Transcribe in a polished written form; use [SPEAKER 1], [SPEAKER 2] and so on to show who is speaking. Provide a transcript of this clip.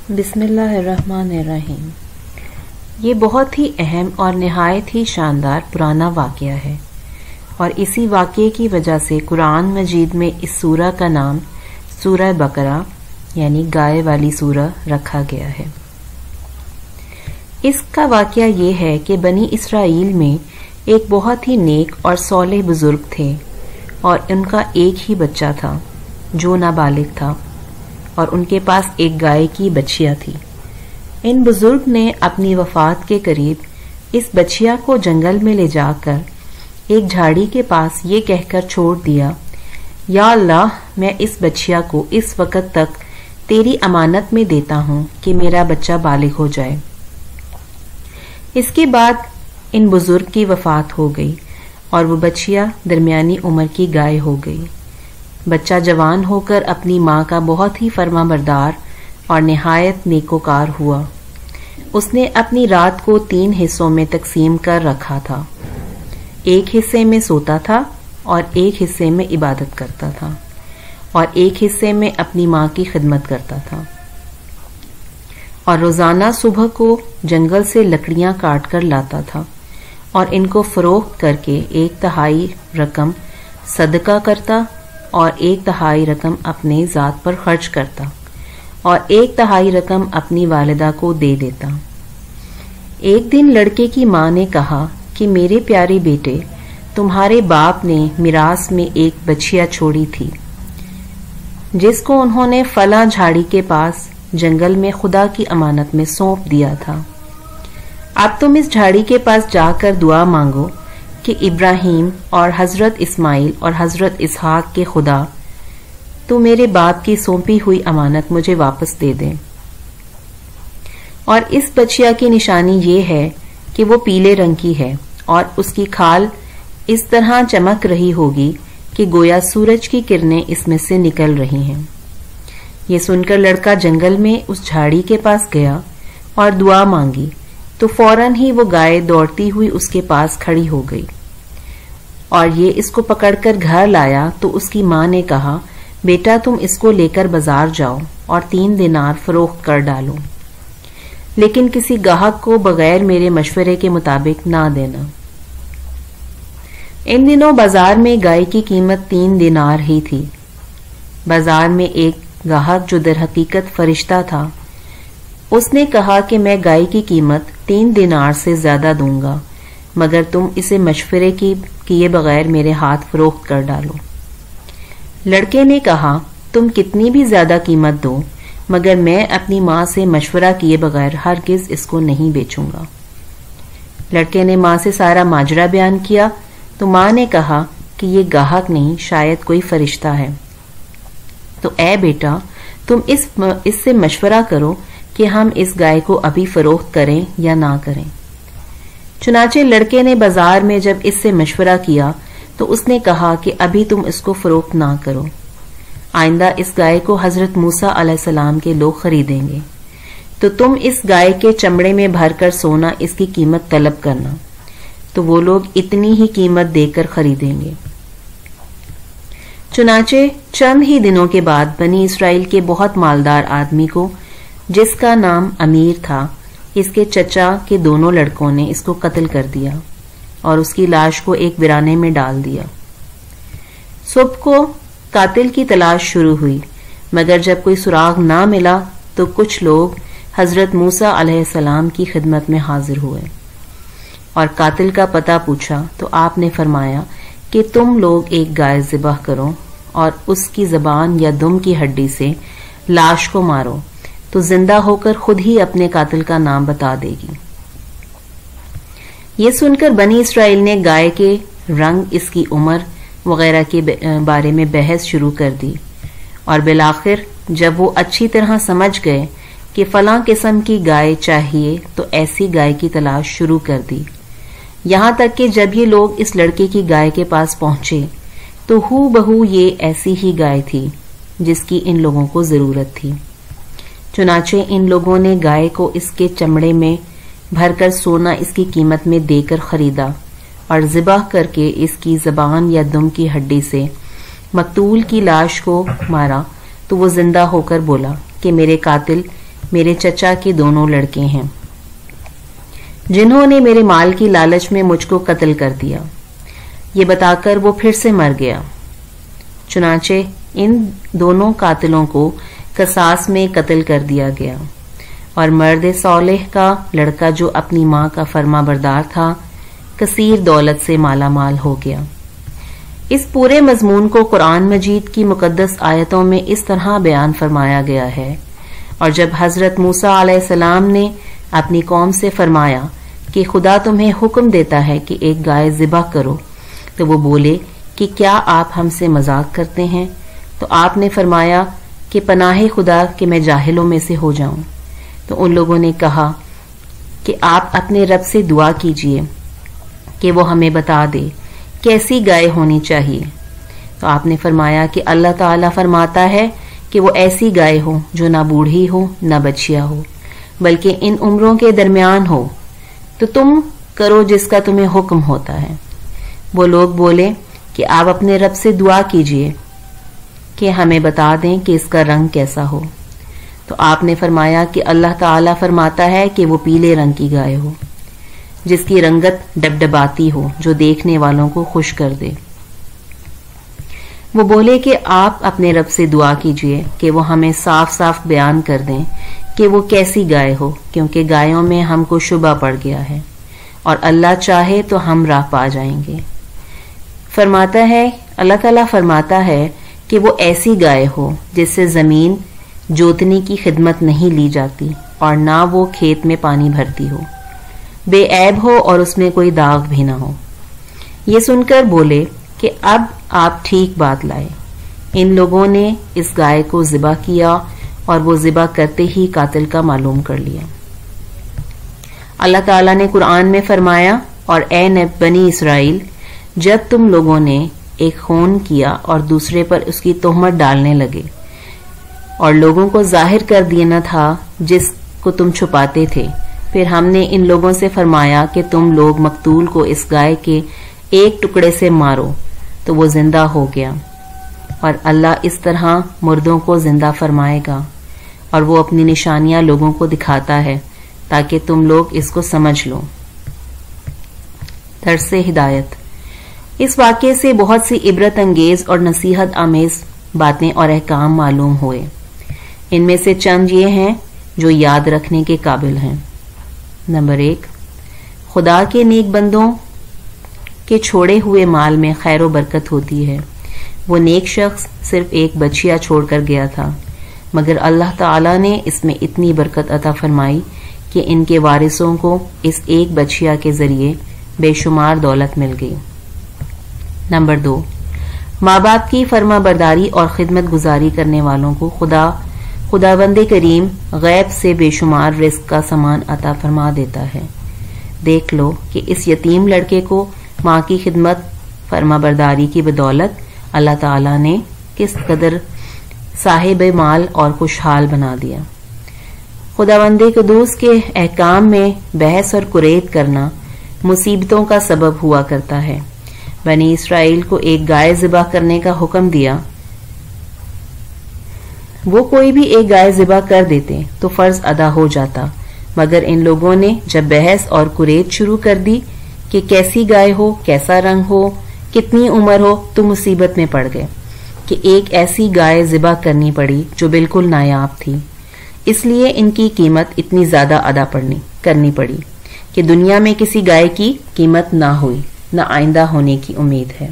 [SPEAKER 1] بسم اللہ الرحمن الرحیم۔ یہ بہت ہی اہم اور نہایت ہی شاندار پرانا واقعہ ہے، اور اسی واقعے کی وجہ سے قرآن مجید میں اس سورہ کا نام سورہ بقرہ یعنی گائے والی سورہ رکھا گیا ہے۔ اس کا واقعہ یہ ہے کہ بنی اسرائیل میں ایک بہت ہی نیک اور صالح بزرگ تھے، اور ان کا ایک ہی بچہ تھا جو نابالغ تھا، اور ان کے پاس ایک گائے کی بچیا تھی۔ ان بزرگ نے اپنی وفات کے قریب اس بچیا کو جنگل میں لے جا کر ایک جھاڑی کے پاس یہ کہہ کر چھوڑ دیا، یا اللہ، میں اس بچیا کو اس وقت تک تیری امانت میں دیتا ہوں کہ میرا بچہ بالغ ہو جائے۔ اس کے بعد ان بزرگ کی وفات ہو گئی، اور وہ بچیا درمیانی عمر کی گائے ہو گئی۔ بچہ جوان ہو کر اپنی ماں کا بہت ہی فرما بردار اور نہایت نیکوکار ہوا۔ اس نے اپنی رات کو 3 حصوں میں تقسیم کر رکھا تھا۔ ایک حصے میں سوتا تھا، اور ایک حصے میں عبادت کرتا تھا، اور ایک حصے میں اپنی ماں کی خدمت کرتا تھا، اور روزانہ صبح کو جنگل سے لکڑیاں کاٹ کر لاتا تھا، اور ان کو فروخت کر کے 1/3 رقم صدقہ کرتا، اور 1/3 رقم اپنے ذات پر خرچ کرتا، اور 1/3 رقم اپنی والدہ کو دے دیتا۔ ایک دن لڑکے کی ماں نے کہا کہ میرے پیارے بیٹے، تمہارے باپ نے میراث میں ایک بچیا چھوڑی تھی، جس کو انہوں نے فلاں جھاڑی کے پاس جنگل میں خدا کی امانت میں سونپ دیا تھا۔ اب تم اس جھاڑی کے پاس جا کر دعا مانگو کہ ابراہیم اور حضرت اسماعیل اور حضرت اسحاق کے خدا تو میرے باپ کی سونپی ہوئی امانت مجھے واپس دے دیں۔ اور اس بچیا کی نشانی یہ ہے کہ وہ پیلے رنگ کی ہے، اور اس کی کھال اس طرح چمک رہی ہوگی کہ گویا سورج کی کرنیں اس میں سے نکل رہی ہیں۔ یہ سن کر لڑکا جنگل میں اس جھاڑی کے پاس گیا اور دعا مانگی، تو فوراً ہی وہ گائے دوڑتی ہوئی اس کے پاس کھڑی ہو گئی، اور یہ اس کو پکڑ کر گھر لایا تو اس کی ماں نے کہا، بیٹا تم اس کو لے کر بازار جاؤ اور 3 دینار فروخت کر ڈالو، لیکن کسی گاہک کو بغیر میرے مشورے کے مطابق نہ دینا۔ ان دنوں بازار میں گائے کی قیمت 3 دینار ہی تھی۔ بازار میں ایک گاہک جو در حقیقت فرشتہ تھا، اس نے کہا کہ میں گائے کی قیمت 3 دینار سے زیادہ دوں گا، مگر تم اسے مشورے کیے بغیر میرے ہاتھ فروخت کر ڈالو۔ لڑکے نے کہا، تم کتنی بھی زیادہ قیمت دو، مگر میں اپنی ماں سے مشورہ کیے بغیر ہرگز اس کو نہیں بیچوں گا۔ لڑکے نے ماں سے سارا ماجرا بیان کیا، تو ماں نے کہا کہ یہ گاہک نہیں، شاید کوئی فرشتہ ہے، تو اے بیٹا تم اس سے مشورہ کرو کہ ہم اس گائے کو ابھی فروخت کریں یا نہ کریں۔ چنانچہ لڑکے نے بازار میں جب اس سے مشورہ کیا تو اس نے کہا کہ ابھی تم اس کو فروخت نہ کرو، آئندہ اس گائے کو حضرت موسیٰ علیہ السلام کے لوگ خریدیں گے، تو تم اس گائے کے چمڑے میں بھر کر سونا اس کی قیمت طلب کرنا، تو وہ لوگ اتنی ہی قیمت دے کر خریدیں گے۔ چنانچہ چند ہی دنوں کے بعد بنی اسرائیل کے بہت مالدار آدمی کو، جس کا نام امیر تھا، اس کے چچا کے دونوں لڑکوں نے اس کو قتل کر دیا، اور اس کی لاش کو ایک ویرانے میں ڈال دیا۔ صبح کو قاتل کی تلاش شروع ہوئی، مگر جب کوئی سراغ نہ ملا تو کچھ لوگ حضرت موسیٰ علیہ السلام کی خدمت میں حاضر ہوئے، اور قاتل کا پتہ پوچھا تو آپ نے فرمایا کہ تم لوگ ایک گائے ذبح کرو، اور اس کی زبان یا دم کی ہڈی سے لاش کو مارو، تو زندہ ہو کر خود ہی اپنے قاتل کا نام بتا دے گی۔ یہ سن کر بنی اسرائیل نے گائے کے رنگ، اس کی عمر وغیرہ کے بارے میں بحث شروع کر دی، اور بالآخر جب وہ اچھی طرح سمجھ گئے کہ فلاں قسم کی گائے چاہیے تو ایسی گائے کی تلاش شروع کر دی، یہاں تک کہ جب یہ لوگ اس لڑکے کی گائے کے پاس پہنچے تو ہو بہو یہ ایسی ہی گائے تھی جس کی ان لوگوں کو ضرورت تھی۔ چنانچہ ان لوگوں نے گائے کو اس کے چمڑے میں بھر کر سونا اس کی قیمت میں دے کر خریدا، اور ذبح کر کے اس کی زبان یا دم کی ہڈی سے مقتول کی لاش کو مارا، تو وہ زندہ ہو کر بولا کہ میرے قاتل میرے چچا کے دونوں لڑکے ہیں جنہوں نے میرے مال کی لالچ میں مجھ کو قتل کر دیا۔ یہ بتا کر وہ پھر سے مر گیا۔ چنانچہ ان دونوں قاتلوں کو قصاص میں قتل کر دیا گیا، اور مرد صالح کا لڑکا جو اپنی ماں کا فرما بردار تھا کثیر دولت سے مالا مال ہو گیا۔ اس پورے مضمون کو قرآن مجید کی مقدس آیتوں میں اس طرح بیان فرمایا گیا ہے، اور جب حضرت موسیٰ علیہ السلام نے اپنی قوم سے فرمایا کہ خدا تمہیں حکم دیتا ہے کہ ایک گائے ذبح کرو، تو وہ بولے کہ کیا آپ ہم سے مذاق کرتے ہیں؟ تو آپ نے فرمایا کہ پناہ خدا کہ میں جاہلوں میں سے ہو جاؤں۔ تو ان لوگوں نے کہا کہ آپ اپنے رب سے دعا کیجئے کہ وہ ہمیں بتا دے کیسی گائے ہونی چاہیے۔ تو آپ نے فرمایا کہ اللہ تعالیٰ فرماتا ہے کہ وہ ایسی گائے ہو جو نہ بوڑھی ہو نہ بچیا ہو، بلکہ ان عمروں کے درمیان ہو، تو تم کرو جس کا تمہیں حکم ہوتا ہے۔ وہ لوگ بولے کہ آپ اپنے رب سے دعا کیجئے کہ ہمیں بتا دیں کہ اس کا رنگ کیسا ہو۔ تو آپ نے فرمایا کہ اللہ تعالیٰ فرماتا ہے کہ وہ پیلے رنگ کی گائے ہو جس کی رنگت ڈبڈباتی ہو، جو دیکھنے والوں کو خوش کر دے۔ وہ بولے کہ آپ اپنے رب سے دعا کیجئے کہ وہ ہمیں صاف صاف بیان کر دیں کہ وہ کیسی گائے ہو، کیونکہ گایوں میں ہم کو شبہ پڑ گیا ہے، اور اللہ چاہے تو ہم راہ پا جائیں گے۔ اللہ تعالیٰ فرماتا ہے کہ وہ ایسی گائے ہو جس سے زمین جوتنے کی خدمت نہیں لی جاتی، اور نہ وہ کھیت میں پانی بھرتی ہو، بے عیب ہو اور اس میں کوئی داغ بھی نہ ہو۔ یہ سن کر بولے کہ اب آپ ٹھیک بات لائے۔ ان لوگوں نے اس گائے کو ذبح کیا، اور وہ ذبح کرتے ہی قاتل کا معلوم کر لیا۔ اللہ تعالیٰ نے قرآن میں فرمایا، اور اے بنی اسرائیل، جب تم لوگوں نے ایک خون کیا اور دوسرے پر اس کی تہمت ڈالنے لگے، اور لوگوں کو ظاہر کر دینا تھا جس کو تم چھپاتے تھے، پھر ہم نے ان لوگوں سے فرمایا کہ تم لوگ مقتول کو اس گائے کے ایک ٹکڑے سے مارو، تو وہ زندہ ہو گیا، اور اللہ اس طرح مردوں کو زندہ فرمائے گا، اور وہ اپنی نشانیاں لوگوں کو دکھاتا ہے تاکہ تم لوگ اس کو سمجھ لو۔ درس ہدایت۔ اس واقعے سے بہت سی عبرت انگیز اور نصیحت آمیز باتیں اور احکام معلوم ہوئے۔ ان میں سے چند یہ ہیں جو یاد رکھنے کے قابل ہیں۔ نمبر 1، خدا کے نیک بندوں کے چھوڑے ہوئے مال میں خیر و برکت ہوتی ہے۔ وہ نیک شخص صرف ایک بچیا چھوڑ کر گیا تھا، مگر اللہ تعالیٰ نے اس میں اتنی برکت عطا فرمائی کہ ان کے وارثوں کو اس ایک بچیا کے ذریعے بے شمار دولت مل گئی۔ نمبر 2، ماں باپ کی فرما برداری اور خدمت گزاری کرنے والوں کو خداوند کریم غیب سے بے شمار رزق کا سامان عطا فرما دیتا ہے۔ دیکھ لو کہ اس یتیم لڑکے کو ماں کی خدمت فرما برداری کی بدولت اللہ تعالیٰ نے کس قدر صاحب مال اور خوشحال بنا دیا۔ خداوند قدوس کے احکام میں بحث اور قریت کرنا مصیبتوں کا سبب ہوا کرتا ہے۔ بنی اسرائیل کو ایک گائے ذبح کرنے کا حکم دیا، وہ کوئی بھی ایک گائے ذبح کر دیتے تو فرض ادا ہو جاتا، مگر ان لوگوں نے جب بحث اور قریت شروع کر دی کہ کیسی گائے ہو، کیسا رنگ ہو، کتنی عمر ہو، تو مصیبت میں پڑ گئے کہ ایک ایسی گائے ذبح کرنی پڑی جو بالکل نایاب تھی۔ اس لیے ان کی قیمت اتنی زیادہ ادا کرنی پڑی کہ دنیا میں کسی گائے کی قیمت نہ ہوئی، نہ آئندہ ہونے کی امید ہے۔